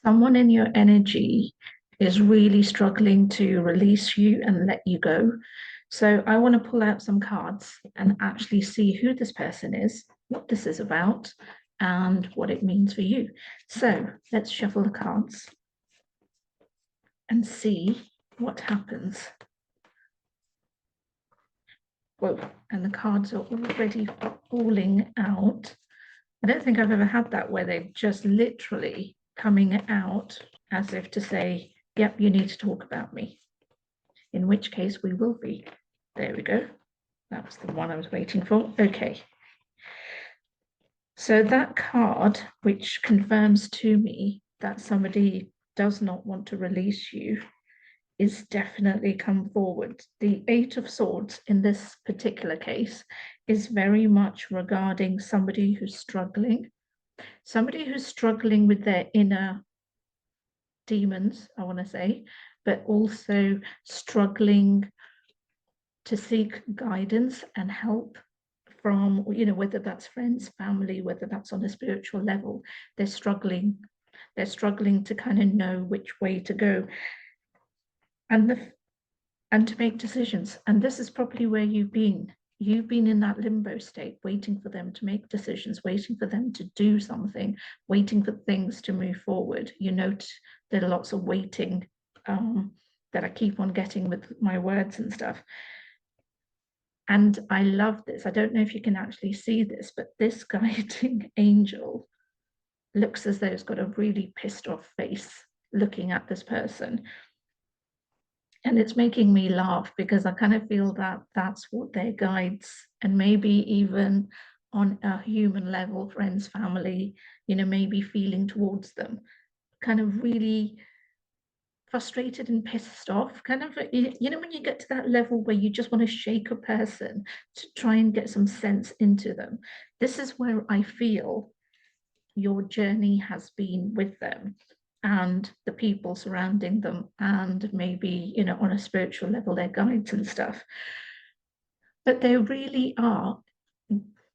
Someone in your energy is really struggling to release you and let you go. So I want to pull out some cards and actually see who this person is, what this is about, and what it means for you. So let's shuffle the cards and see what happens. Whoa, and the cards are already falling out. I don't think I've ever had that where they're just literally coming out as if to say, yep, you need to talk about me. In which case we will be. There we go. That was the one I was waiting for. Okay. So that card, which confirms to me that somebody does not want to release you, is definitely come forward. The Eight of Swords in this particular case is very much regarding somebody who's struggling with their inner demons, I want to say, but also struggling to seek guidance and help from, whether that's friends, family, whether that's on a spiritual level. They're struggling to kind of know which way to go and to make decisions. And this is probably where you've been in that limbo state, waiting for them to make decisions, waiting for them to do something, waiting for things to move forward. You note there are lots of waiting that I keep on getting with my words and stuff. And I love this. I don't know if you can actually see this, but this guiding angel looks as though it's got a really pissed off face looking at this person. And it's making me laugh because I kind of feel that that's what their guides, and maybe even on a human level, friends, family, maybe feeling towards them, kind of really frustrated and pissed off, kind of, when you get to that level where you just want to shake a person to try and get some sense into them. This is where I feel your journey has been with them and the people surrounding them, and maybe, on a spiritual level, their guides and stuff. But they really are,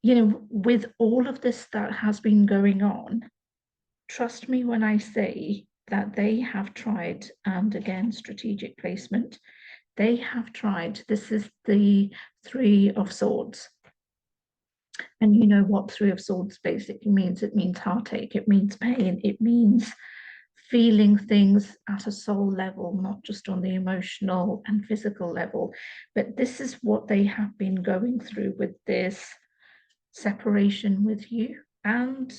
with all of this that has been going on, trust me when I say that they have tried, and again, strategic placement, they have tried. This is the Three of Swords. And you know what Three of Swords basically means? It means heartache, it means pain, it means feeling things at a soul level, not just on the emotional and physical level. But this is what they have been going through with this separation with you, and